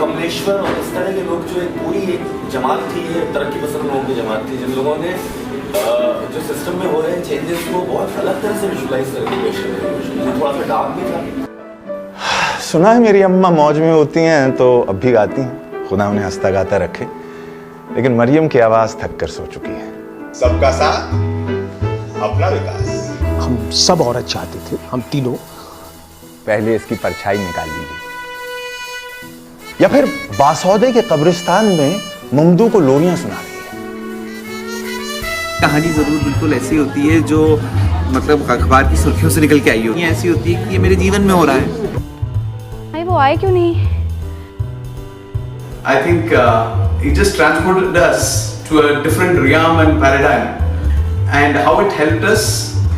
कमलेश्वर और इस तरह के लोग जो एक पूरी एक जमात थी, ये तरक्की पसंद लोगों की जमात थी, जिन लोगों ने जो सिस्टम में हो रहे हैं चेंजेस को बहुत अलग तरह से विजुलाइज करके पेश कर, थोड़ा सा डार्क भी था। सुना है मेरी अम्मा मौज में होती हैं तो अब भी गाती हैं, खुदा उन्हें हंसता गाता रखे, लेकिन मरियम की आवाज थक कर सो चुकी है। सबका साथ अपना विकास। हम सब औरत चाहते थे, हम तीनों। पहले इसकी परछाई निकाल लीजिए, या फिर बासौदे के कब्रिस्तान में ममदू को लोरियां सुना रही है। कहानी जरूर बिल्कुल ऐसी होती है जो मतलब अखबार की सुर्खियों से निकल के आई होती है, ऐसी होती है कि ये मेरे जीवन में हो रहा है। भाई वो आए क्यों नहीं? I think it just transported us to a different realm and paradigm, and how it helped us.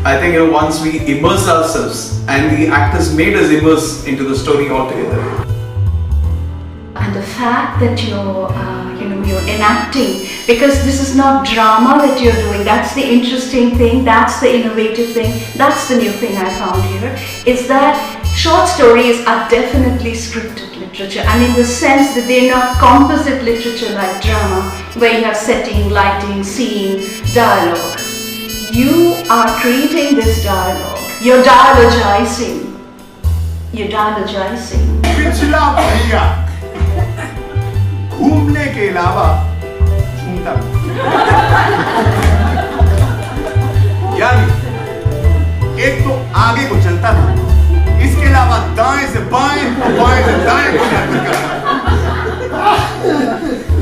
I think once we immersed ourselves, and the actors made us immerse into the story altogether. And the fact that you're enacting, because this is not drama that you're doing. That's the interesting thing. That's the innovative thing. That's the new thing I found here. Is that short stories are definitely scripted literature, and in the sense that they're not composite literature like drama, where you have setting, lighting, scene, dialogue. You are creating this dialogue. You're dialogizing. You're dialogizing. पिछला भैया घूमने के अलावा झूमता यानी एक तो आगे को चलता था, इसके अलावा दाएं से बाएं और बाएं से दाएं को करता।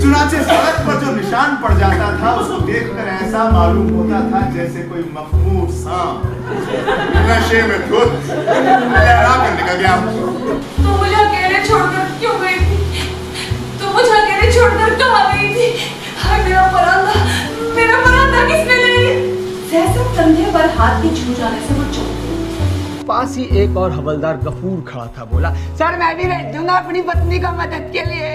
चुनाचे सड़क पर जो निशान पड़ जाता था उसको देखकर ऐसा मालूम होता था जैसे कोई मखमूर सांप नशे में धुत लहरा कर निकल गया। तो मुझे अकेले छोड़कर क्यों गई थी? तो मुझे अकेले छोड़कर कहाँ गई थी? हाय मेरा परांदा किसने ले लिया? जैसे कंधे पर हाथ के छू जाने से वो चौंक गई। पास ही एक और हवलदार गफूर खड़ा था, बोला सर मैं भी भेज दूंगा अपनी पत्नी को मदद के लिए।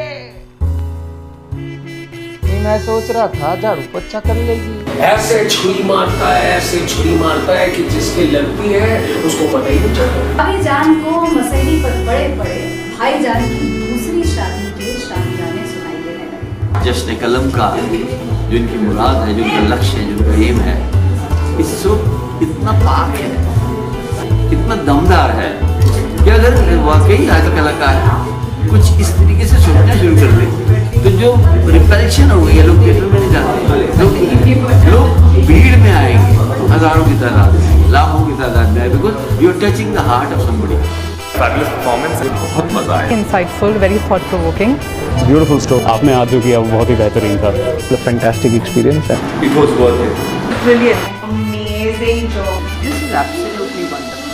मैं सोच रहा था झाड़ू पोछा कर लेगी। ऐसे छुरी मारता है कि जिसके लगती है उसको पता ही नहीं चलता। भाईजान को मसहरी पर बड़े भाईजान की दूसरी शादी के शादियाने सुनाई देने लगे। जश्न कलम का जो इनकी मुराद है, जो इनका लक्ष्य है, जो इनका एम है, इस वक्त इतना पाक है, इतना दमदार है कि अगर वाकई आजकल कलाकार कुछ इस तरीके से सोचना शुरू कर दे तो जो रिपल्शन हो गई है, लोग थिएटर में नहीं जाते, लोग भीड़ में आएंगे, हजारों की तादाद में, लाखों की तादाद में, because you are touching the heart of somebody. Fabulous performance, बहुत मजा आया। Insightful, very thought provoking, beautiful story आपने आदि किया, वो बहुत ही बेहतरीन था। फैंटास्टिक एक्सपीरियंस है। It was worth it. Brilliant, amazing job. This is absolutely wonderful.